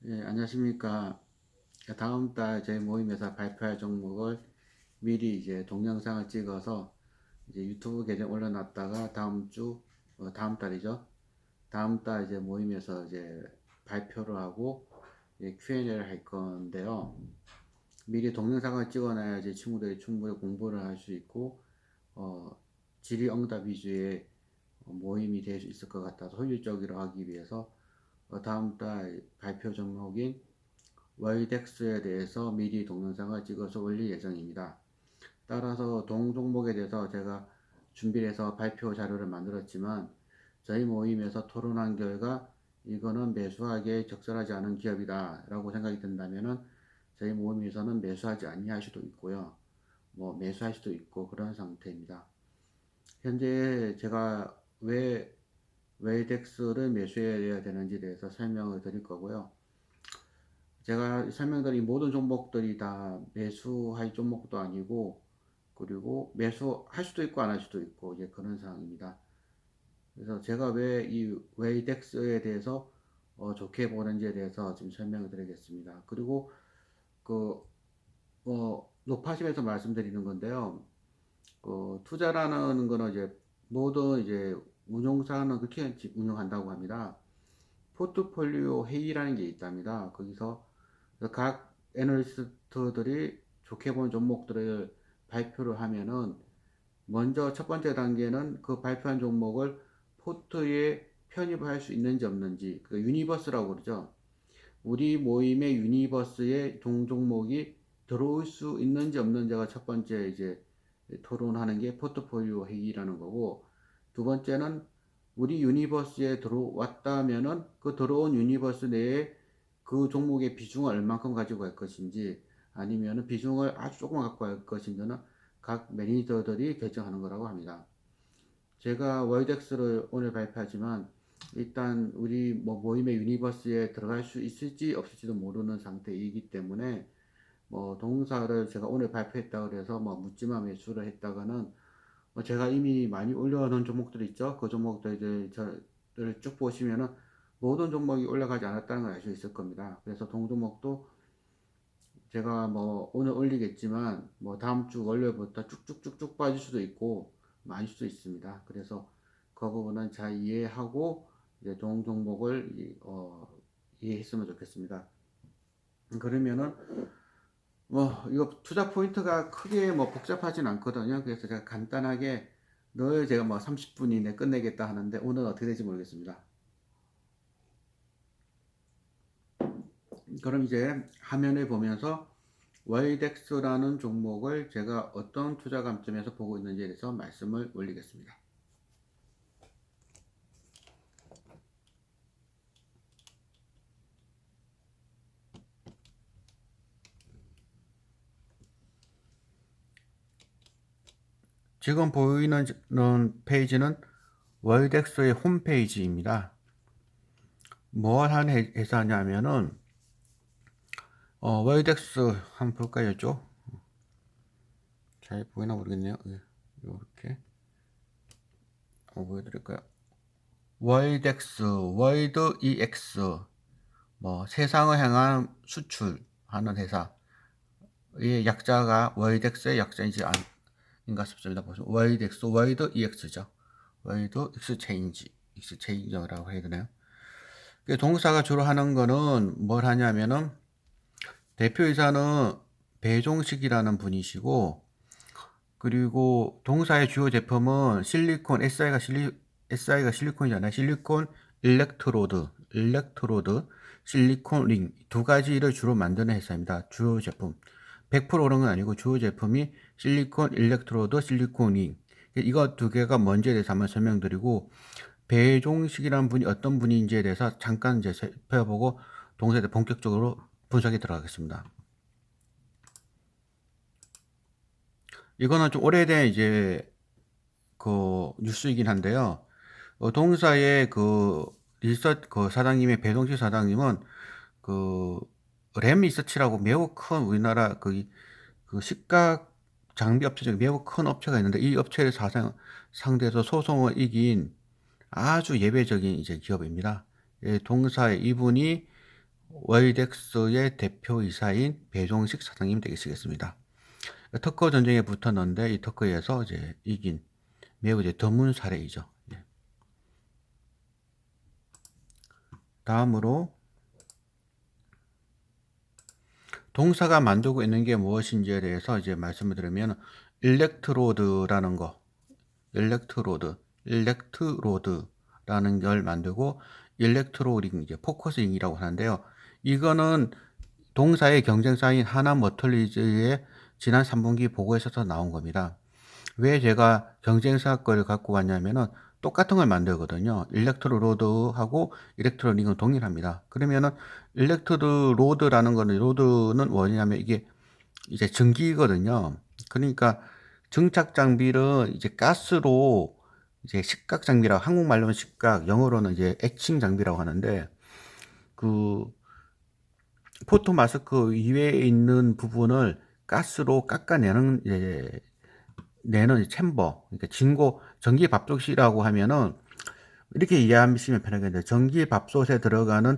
예, 안녕하십니까. 다음 달 저희 모임에서 발표할 종목을 미리 이제 동영상을 찍어서 이제 유튜브 계정 올려놨다가 다음 달이죠. 다음 달 이제 모임에서 이제 발표를 하고 Q&A를 할 건데요. 미리 동영상을 찍어놔야지 친구들이 충분히 공부를 할 수 있고, 어, 질의응답 위주의 모임이 될 수 있을 것 같아서 효율적으로 하기 위해서 다음 달 발표 종목인 월덱스에 대해서 미리 동영상을 찍어서 올릴 예정입니다. 따라서 동 종목에 대해서 제가 준비를 해서 발표 자료를 만들었지만 저희 모임에서 토론한 결과 이거는 매수하기에 적절하지 않은 기업이다 라고 생각이 든다면은 저희 모임에서는 매수하지 아니할 수도 있고요. 뭐 매수할 수도 있고 그런 상태입니다. 현재 제가 왜 웨이덱스를 매수해야 되는지에 대해서 설명을 드릴 거고요. 제가 설명드린 모든 종목들이 다 매수할 종목도 아니고, 그리고 매수할 수도 있고 안 할 수도 있고 이제 그런 상황입니다. 그래서 제가 왜 이 웨이덱스에 대해서 좋게 보는지에 대해서 지금 설명을 드리겠습니다. 그리고 그 높아심에서 말씀드리는 건데요. 투자라는 거는 이제 모든 이제 운용사는 그렇게 운영한다고 합니다. 포트폴리오 회의라는 게 있답니다. 거기서 각 애널리스트들이 좋게 본 종목들을 발표를 하면은 먼저 첫 번째 단계는 그 발표한 종목을 포트에 편입할 수 있는지 없는지, 그 유니버스라고 그러죠. 우리 모임의 유니버스에 종목이 들어올 수 있는지 없는지가 첫 번째 이제 토론하는 게 포트폴리오 회의라는 거고, 두 번째는 우리 유니버스에 들어왔다면은 그 들어온 유니버스 내에 그 종목의 비중을 얼만큼 가지고 갈 것인지, 아니면은 비중을 아주 조금 갖고 갈 것인지는 각 매니저들이 결정하는 거라고 합니다. 제가 월덱스를 오늘 발표하지만 일단 우리 뭐 모임의 유니버스에 들어갈 수 있을지 없을지도 모르는 상태이기 때문에 뭐 동사를 제가 오늘 발표했다 그래서 뭐 묻지마 매수를 했다가는 제가 이미 많이 올려놓은 종목들 있죠. 그 종목들 이제 저를 쭉 보시면은 모든 종목이 올라가지 않았다는 걸 알 수 있을 겁니다. 그래서 동종목도 제가 뭐 오늘 올리겠지만 뭐 다음 주 월요일부터 쭉쭉쭉쭉 빠질 수도 있고 많을 수도 있습니다. 그래서 그 부분은 잘 이해하고 이제 종목을 이해했으면 좋겠습니다. 그러면은 뭐 이거 투자 포인트가 크게 뭐 복잡하진 않거든요. 그래서 제가 간단하게 늘 제가 뭐 30분 이내 끝내겠다 하는데 오늘 어떻게 될지 모르겠습니다. 그럼 이제 화면을 보면서 월덱스라는 종목을 제가 어떤 투자 관점에서 보고 있는지에 대해서 말씀을 올리겠습니다. 지금 보이는 페이지는 월덱스의 홈페이지입니다. 뭘 하는 회사냐면은 월덱스 한번 볼까요? 이쪽 잘 보이나 모르겠네요. 이렇게 보여드릴까요? 월덱스, 월드 EX, 뭐 세상을 향한 수출하는 회사의 약자가 월덱스의 약자인지 아닌가 싶습니다. 보시면 월덱스, 월드 EX죠. 월드 익스체인저라고 해야 되나요? 동사가 주로 하는 거는 뭘 하냐면은 대표이사는 배종식이라는 분이시고, 그리고 동사의 주요 제품은 실리콘, SI가 실리콘이잖아요. 실리콘 일렉트로드, 실리콘 링 두 가지를 주로 만드는 회사입니다. 주요 제품. 100% 그런 건 아니고 주요 제품이 실리콘 일렉트로드, 실리콘 링. 이거 두 개가 뭔지에 대해서 한번 설명드리고, 배종식이라는 분이 어떤 분인지에 대해서 잠깐 이제 살펴보고 동사에 대해 본격적으로 분석에 들어가겠습니다. 이거는 좀 오래된 이제 그 뉴스이긴 한데요. 동사의 그 사장님의 배동식 사장님은 그 램 리서치라고 매우 큰 우리나라 그 식각 장비 업체 중에 매우 큰 업체가 있는데 이 업체를 상대해서 소송을 이긴 아주 예외적인 이제 기업입니다. 동사의 이분이 월덱스의 대표이사인 배종식 사장님 되시겠습니다. 터커 전쟁에 붙었는데 이 터커에서 이제 이긴 매우 이제 드문 사례이죠. 예. 다음으로 동사가 만들고 있는 게 무엇인지에 대해서 이제 말씀을 드리면 일렉트로드라는 거, 일렉트로드라는 걸 만들고 일렉트로링, 이제 포커스링이라고 하는데요. 이거는 동사의 경쟁사인 하나 머털리즈의 지난 3분기 보고에서 나온 겁니다. 왜 제가 경쟁사 거를 갖고 왔냐면은 똑같은 걸 만들거든요. 일렉트로로드하고 일렉트로링은 동일합니다. 그러면은 일렉트로로드라는 거는, 로드는 뭐냐면 이게 이제 전기거든요. 그러니까 증착 장비를 이제 가스로 이제 식각 장비라고, 한국말로는 식각, 영어로는 이제 에칭 장비라고 하는데, 그 포토 마스크 이외에 있는 부분을 가스로 깎아내는 이제 내는 챔버, 그러니까 진고 전기밥솥이라고 하면은 이렇게 이해하시면 편하겠는데, 전기밥솥에 들어가는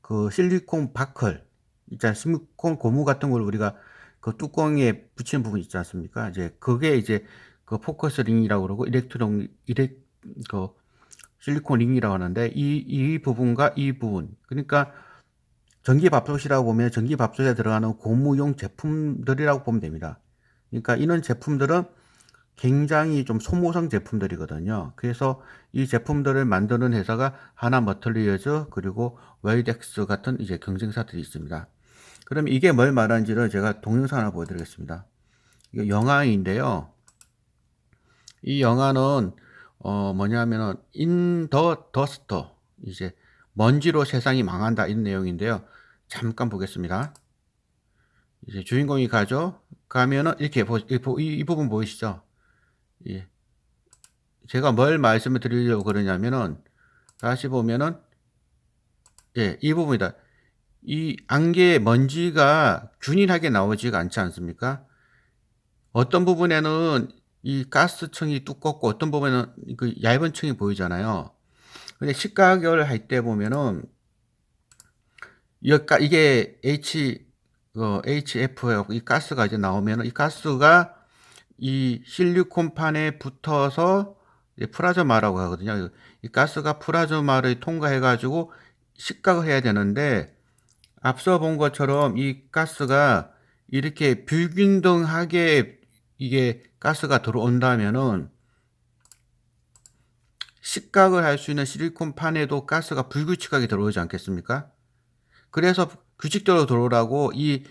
그 실리콘 바클 있잖아요. 실리콘 고무 같은 걸 우리가 그 뚜껑에 붙이는 부분 있지 않습니까? 이제 그게 이제 그 포커스 링이라고 그러고 그 실리콘 링이라고 하는데, 이 부분과 이 부분, 그러니까 전기밥솥이라고 보면 전기밥솥에 들어가는 고무용 제품들이라고 보면 됩니다. 그러니까 이런 제품들은 굉장히 좀 소모성 제품들이거든요. 그래서 이 제품들을 만드는 회사가 하나 머털리어즈, 그리고 웰덱스 같은 이제 경쟁사들이 있습니다. 그럼 이게 뭘 말하는지를 제가 동영상 하나 보여드리겠습니다. 이거 영화인데요. 이 영화는 뭐냐면은 인 더 더스터, 이제 먼지로 세상이 망한다, 이런 내용인데요. 잠깐 보겠습니다. 이제 주인공이 가죠. 가면은 이렇게 이 부분 보이시죠? 예. 제가 뭘 말씀을 드리려고 그러냐면은, 다시 보면은, 예, 이 부분이다. 이 안개에 먼지가 균일하게 나오지가 않지 않습니까? 어떤 부분에는 이 가스층이 두껍고 어떤 부분에는 그 얇은 층이 보이잖아요. 근데 시각을 할 때 보면은 이게 HF하고 이 가스가 이제 나오면은, 이 가스가 이 실리콘판에 붙어서 프라즈마라고 하거든요. 이 가스가 프라즈마를 통과해 가지고 식각을 해야 되는데, 앞서 본 것처럼 이 가스가 이렇게 불균등하게 이게 가스가 들어온다면은 식각을 할 수 있는 실리콘판에도 가스가 불규칙하게 들어오지 않겠습니까? 그래서 규칙대로 들어오라고 이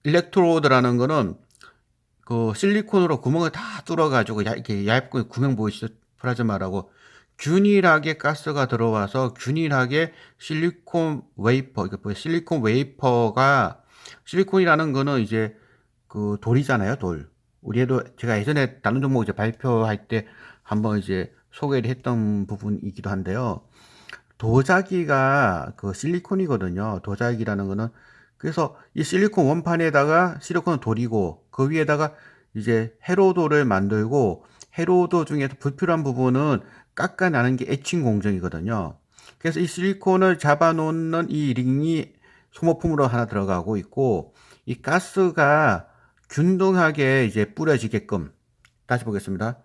일렉트로드라는 거는 그 실리콘으로 구멍을 다 뚫어가지고 이렇게 얇고 구멍 보이시죠? 플라즈마라고 균일하게 가스가 들어와서 균일하게 실리콘 웨이퍼, 이게 뭐야? 실리콘 웨이퍼가, 실리콘이라는 거는 이제 그 돌이잖아요, 돌. 우리도 제가 예전에 다른 종목 이제 발표할 때 한번 이제 소개를 했던 부분이기도 한데요. 도자기가 그 실리콘이거든요. 도자기라는 거는. 그래서 이 실리콘 원판에다가 실리콘을 돌이고 그 위에다가 이제 회로도를 만들고, 회로도 중에서 불필요한 부분은 깎아내는 게 에칭 공정이거든요. 그래서 이 실리콘을 잡아놓는 이 링이 소모품으로 하나 들어가고 있고, 이 가스가 균등하게 이제 뿌려지게끔, 다시 보겠습니다.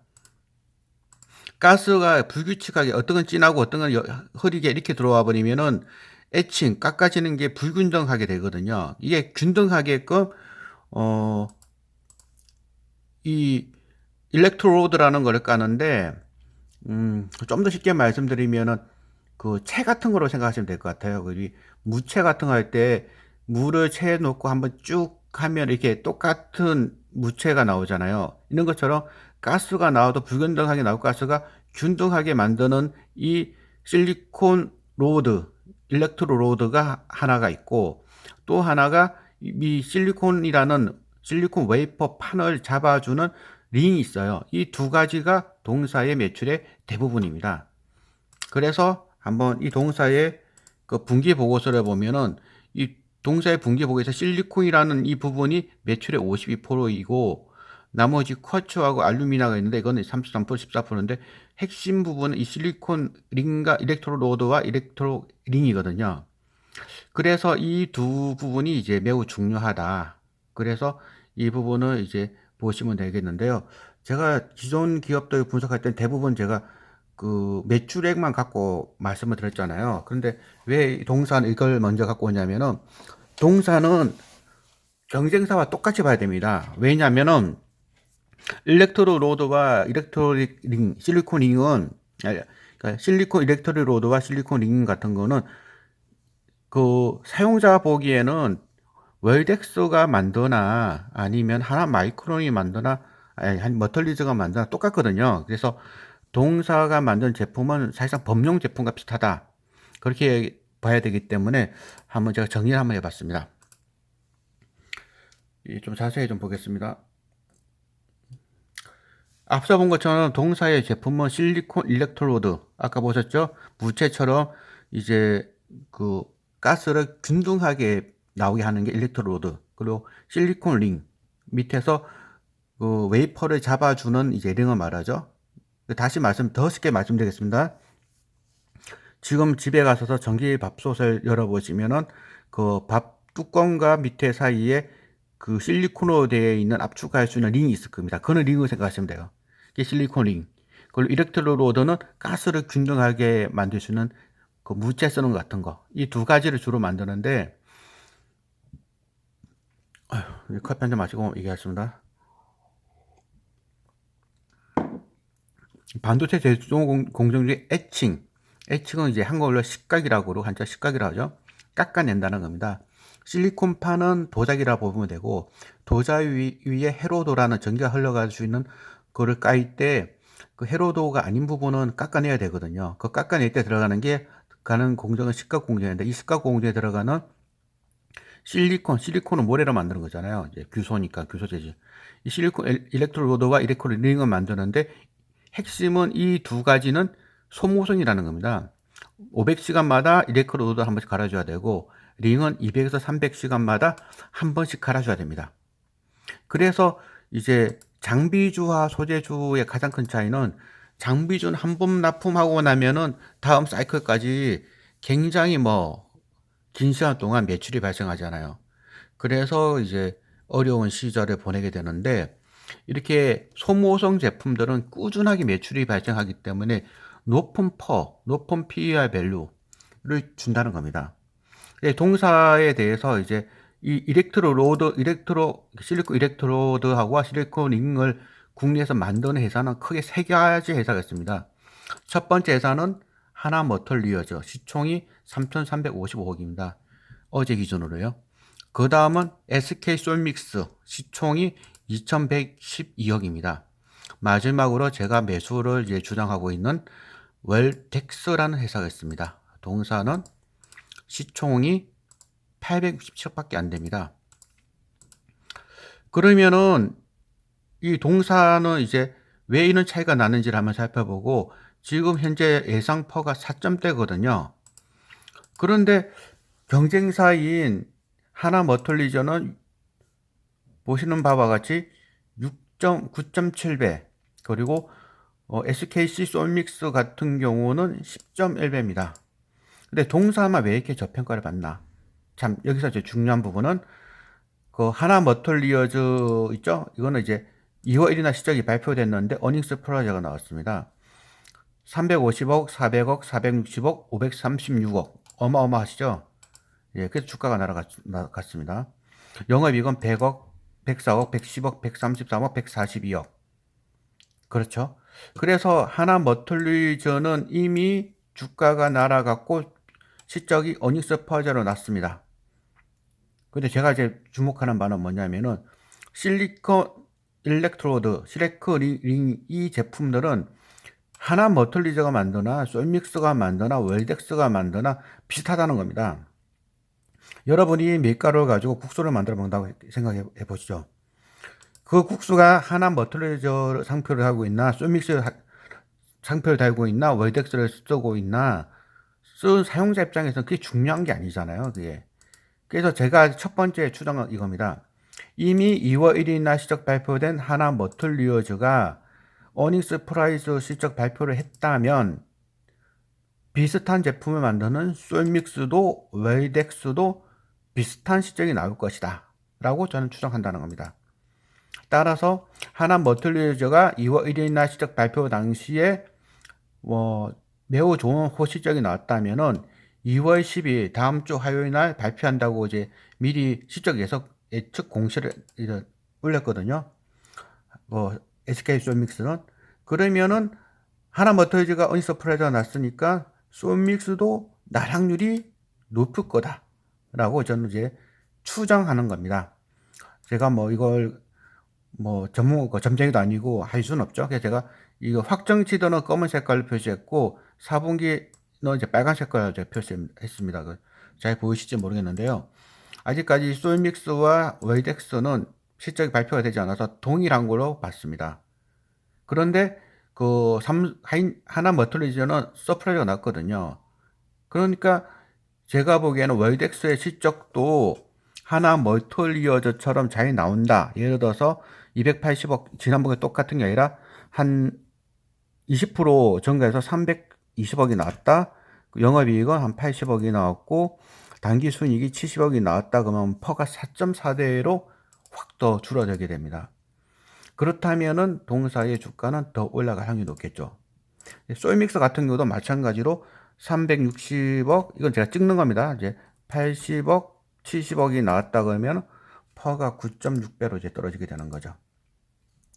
가스가 불규칙하게 어떤 건 진하고 어떤 건 흐리게 이렇게 들어와 버리면은 에칭 깎아지는 게 불균등하게 되거든요. 이게 균등하게끔 이 일렉트로드라는 걸 까는데, 좀 더 쉽게 말씀드리면은 그 채 같은 거로 생각하시면 될 것 같아요. 우리 무채 같은 거 할 때 물을 채에 넣고 한번 쭉 하면 이렇게 똑같은 무채가 나오잖아요. 이런 것처럼 가스가 나와도 불균등하게 나올 가스가 균등하게 만드는 이 실리콘 로드, 일렉트로 로드가 하나가 있고, 또 하나가 이 실리콘이라는 실리콘 웨이퍼 판을 잡아주는 링이 있어요. 이 두 가지가 동사의 매출의 대부분입니다. 그래서 한번 이 동사의 그 분기 보고서를 보면은, 이 동사의 분기 보고에서 실리콘이라는 이 부분이 매출의 52%이고 나머지 쿼츠하고 알루미나가 있는데 이거는 33%, 14%인데 핵심 부분은 이 실리콘 링과 일렉트로로드와 일렉트로 링이거든요. 그래서 이 두 부분이 이제 매우 중요하다. 그래서 이 부분을 이제 보시면 되겠는데요. 제가 기존 기업들 분석할 땐 대부분 제가 그 매출액만 갖고 말씀을 드렸잖아요. 그런데 왜 동사는 이걸 먼저 갖고 오냐면은 동사는 경쟁사와 똑같이 봐야 됩니다. 왜냐면은 일렉트로 로드와 일렉트릭 링, 실리콘 링은 그러니까 실리콘 일렉트릭 로드와 실리콘 링 같은 거는 그 사용자 보기에는 월덱스가 만드나 아니면 하나 마이크론이 만드나 아니 한 머털리즈가 만드나 똑같거든요. 그래서 동사가 만든 제품은 사실상 범용 제품과 비슷하다. 그렇게 봐야 되기 때문에 한번 제가 정리를 한번 해봤습니다. 좀 자세히 좀 보겠습니다. 앞서 본 것처럼 동사의 제품은 실리콘 일렉트로드, 아까 보셨죠? 무채처럼 이제 그 가스를 균등하게 나오게 하는 게 일렉트로드, 그리고 실리콘 링 밑에서 그 웨이퍼를 잡아주는 이제 링을 말하죠. 다시 더 쉽게 말씀드리겠습니다. 지금 집에 가셔서 전기밥솥을 열어보시면은 그 밥 뚜껑과 밑에 사이에 그 실리콘으로 되어 있는 압축할 수 있는 링이 있을 겁니다. 그는 링을 생각하시면 돼요. 이게 실리콘 링. 그리고 일렉트로드는 가스를 균등하게 만들 수 있는 그 무채 쓰는 것 같은 거. 이 두 가지를 주로 만드는데, 커피 한 잔 마시고 얘기하겠습니다. 반도체 제조 공정 중에 에칭. 에칭은 이제 한국어로 식각이라고 한자 식각이라고 하죠. 깎아낸다는 겁니다. 실리콘판은 도자기라 보면 되고 도자 위에 헤로도라는 전기가 흘러갈 수 있는 거를 까일 때 그 헤로도가 아닌 부분은 깎아내야 되거든요. 그 깎아낼 때 들어가는 게 가는 공정은 식각 공정인데 이 식각 공정에 들어가는 실리콘은 모래로 만드는 거잖아요. 이제 규소니까 규소 재질. 이 실리콘 일렉트로드와 일렉트로 링을 만드는데 핵심은 이 두 가지는 소모성이라는 겁니다. 500시간마다 일렉트로드 한 번씩 갈아줘야 되고 링은 200에서 300시간마다 한 번씩 갈아줘야 됩니다. 그래서 이제 장비주와 소재주의 가장 큰 차이는 장비주는 한 번 납품하고 나면은 다음 사이클까지 굉장히 긴 시간 동안 매출이 발생하잖아요. 그래서 이제 어려운 시절을 보내게 되는데 이렇게 소모성 제품들은 꾸준하게 매출이 발생하기 때문에 높은 PER 밸류를 준다는 겁니다. 동사에 대해서 이제 이 실리콘 일렉트로드하고 실리콘 링을 국내에서 만드는 회사는 크게 세 가지 회사가 있습니다. 첫 번째 회사는 하나 머털리어즈, 시총이 3,355억입니다. 어제 기준으로요. 그 다음은 SK 솔믹스, 시총이 2,112억입니다. 마지막으로 제가 매수를 이제 주장하고 있는 웰텍스라는 회사가 있습니다. 동사는 시총이 867억밖에 안 됩니다. 그러면은 이 동사는 이제 왜 이런 차이가 나는지를 한번 살펴보고 지금 현재 예상퍼가 4점대거든요. 그런데 경쟁사인 하나 머털리저는 보시는 바와 같이 9.7배 그리고 SKC 솔믹스 같은 경우는 10.1배입니다. 근데 동사만 왜 이렇게 저평가를 받나? 참 여기서 이제 중요한 부분은 그 하나 머털리어즈 있죠? 이거는 이제 2월 1일날 실적이 발표됐는데 어닝스 프로젝트가 나왔습니다. 350억, 400억, 460억, 536억 어마어마하시죠? 예, 그래서 주가가 날아갔습니다. 영업이익은 100억, 104억, 110억, 133억, 142억. 그렇죠? 그래서 하나 머털리저는 이미 주가가 날아갔고 실적이 어닝스 퍼저로 났습니다. 근데 제가 이제 주목하는 바는 뭐냐면은 실리콘 일렉트로드, 실리콘 링 이 제품들은 하나 머털리저가 만드나 솔믹스가 만드나 웰덱스가 만드나 비슷하다는 겁니다. 여러분이 밀가루를 가지고 국수를 만들어 먹는다고 생각해 보시죠. 그 국수가 하나 머털리저 상표를 하고 있나 솔믹스 상표를 달고 있나 웰덱스를 쓰고 있나 쓴 사용자 입장에서는 그게 중요한 게 아니잖아요. 그게. 그래서 제가 첫 번째 추정은 이겁니다. 이미 2월 1일 날 실적 발표된 하나 머틀리어즈가 어닝스 프라이스 실적 발표를 했다면 비슷한 제품을 만드는 솔믹스도 웰덱스도 비슷한 실적이 나올 것이다 라고 저는 추정한다는 겁니다. 따라서 하남 머틀리저가 2월 1일 날 실적 발표 당시에 매우 좋은 호실적이 나왔다면은 2월 10일 다음 주 화요일 날 발표한다고 이제 미리 실적 예측 공시를 올렸거든요. SK 솔믹스는. 그러면은 하나 머터리즈가 어니 서프라이즈가 났으니까 솔믹스도 나락률이 높을 거다라고 저는 이제 추정하는 겁니다. 제가 이걸 점쟁이도 아니고 할 수는 없죠. 그래서 제가 이거 확정치도는 검은 색깔로 표시했고 4분기는 이제 빨간 색깔로 제가 표시했습니다. 잘 보이실지 모르겠는데요. 아직까지 솔믹스와 웰덱스는 실적이 발표가 되지 않아서 동일한 걸로 봤습니다. 그런데 하나 머틀리저는 서프라이즈가 났거든요. 그러니까 제가 보기에는 웰덱스의 실적도 하나 머틀리저처럼 잘 나온다. 예를 들어서 280억 지난번에 똑같은 게 아니라 한 20% 증가해서 320억이 나왔다. 영업이익은 한 80억이 나왔고 단기 순이익이 70억이 나왔다. 그러면 퍼가 4.4대로 확 더 줄어들게 됩니다. 그렇다면은 동사의 주가는 더 올라갈 확률이 높겠죠. 솔믹스 같은 경우도 마찬가지로 360억 이건 제가 찍는 겁니다. 이제 80억, 70억이 나왔다 그러면 퍼가 9.6배로 이제 떨어지게 되는 거죠.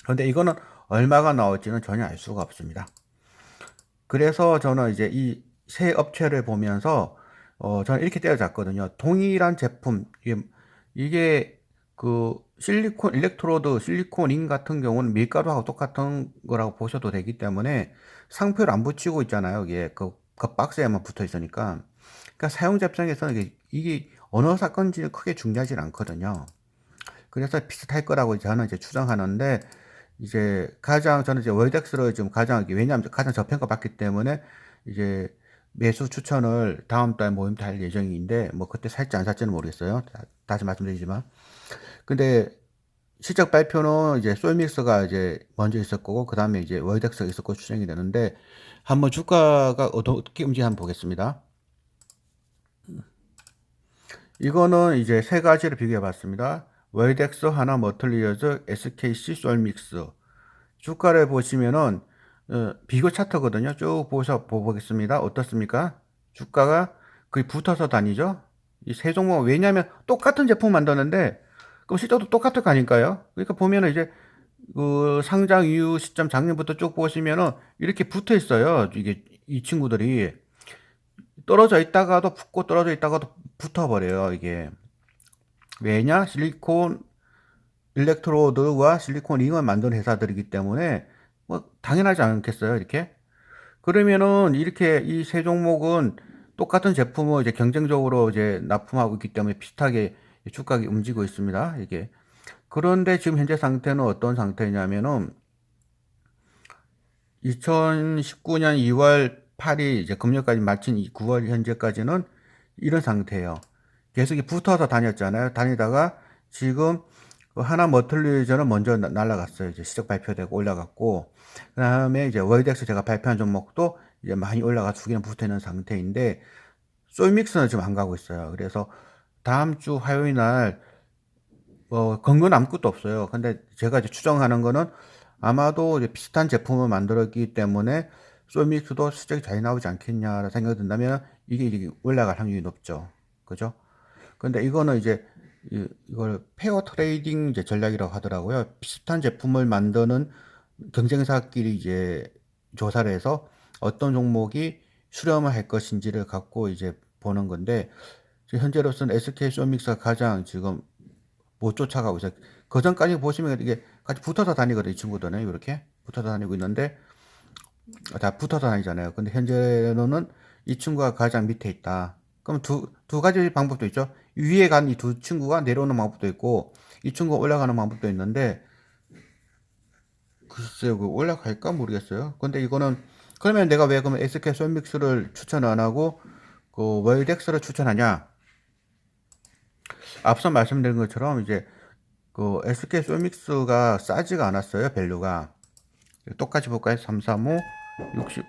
그런데 이거는 얼마가 나올지는 전혀 알 수가 없습니다. 그래서 저는 이제 이 세 업체를 보면서 저는 이렇게 때려잡거든요. 동일한 제품 이게 그 실리콘 일렉트로드 실리콘인 같은 경우는 밀가루하고 똑같은 거라고 보셔도 되기 때문에 상표를 안 붙이고 있잖아요. 이게 그 박스에만 붙어 있으니까. 그러니까 사용자 입장에서는 이게 어느 사건인지 크게 중요하지 않거든요. 그래서 비슷할 거라고 저는 이제 추정하는데 이제 저는 이제 월덱스를 지금 왜냐하면 가장 저평가 받기 때문에 이제 매수 추천을 다음 달 모임 때 할 예정인데 그때 살지 안 살지는 모르겠어요. 다시 말씀드리지만. 근데 실적 발표는 이제 솔믹스가 이제 먼저 있을 거고 그 다음에 이제 월덱스가 있을 거 추정이 되는데 한번 주가가 어떻게 움직이는지 한번 보겠습니다. 이거는 이제 세 가지를 비교해 봤습니다. 월덱스, 하나 머틀리어즈, SKC 솔믹스. 주가를 보시면은 비교 차트거든요. 쭉 보겠습니다. 어떻습니까? 주가가 거의 붙어서 다니죠. 이 세 종목 왜냐하면 똑같은 제품 만드는데 그럼 실적도 똑같을 거 아닐까요? 그러니까 보면은 이제 그 상장 이후 시점 작년부터 쭉 보시면은 이렇게 붙어 있어요. 이게 이 친구들이 떨어져 있다가도 붙고 떨어져 있다가도 붙어 버려요. 이게 왜냐? 실리콘 일렉트로드와 실리콘 링을 만드는 회사들이기 때문에 당연하지 않겠어요, 이렇게? 그러면은 이렇게 이 세 종목은 똑같은 제품을 이제 경쟁적으로 이제 납품하고 있기 때문에 비슷하게 주가가 움직이고 있습니다. 이게. 그런데 지금 현재 상태는 어떤 상태냐면은 2019년 2월 8일 이제 금요일까지 마친 9월 현재까지는 이런 상태예요. 계속 붙어서 다녔잖아요. 다니다가 지금 하나 머틀리저는 먼저 날라갔어요. 이제 시적 발표되고 올라갔고, 그 다음에 이제 월덱스 제가 발표한 종목도 이제 많이 올라가 두 개는 붙어 있는 상태인데, 솔믹스는 지금 안 가고 있어요. 그래서 다음 주 화요일 날, 근거는 아무것도 없어요. 근데 제가 이제 추정하는 거는 아마도 이제 비슷한 제품을 만들었기 때문에 솔믹스도 실적이 잘 나오지 않겠냐라는 생각이 든다면 이게 올라갈 확률이 높죠. 그죠? 근데 이거는 이제 이걸 페어 트레이딩 이제 전략이라고 하더라고요. 비슷한 제품을 만드는 경쟁사끼리 이제 조사를 해서 어떤 종목이 수렴을 할 것인지를 갖고 이제 보는 건데 현재로서는 SK 솔믹스가 가장 지금 못 쫓아가고 있어요. 그 전까지 보시면 이게 같이 붙어서 다니거든요. 이 친구들은 이렇게 붙어서 다니고 있는데 다 붙어서 다니잖아요. 근데 현재로는 이 친구가 가장 밑에 있다. 그럼 두 가지 방법도 있죠. 위에 간 이 두 친구가 내려오는 방법도 있고, 이 친구가 올라가는 방법도 있는데, 글쎄요, 올라갈까 모르겠어요. 근데 이거는, 그러면 내가 왜 그러면 SK 솔믹스를 추천 안 하고, 월덱스를 추천하냐? 앞서 말씀드린 것처럼 이제, SK 솔믹스가 싸지가 않았어요, 밸류가. 똑같이 볼까요? 335, 60,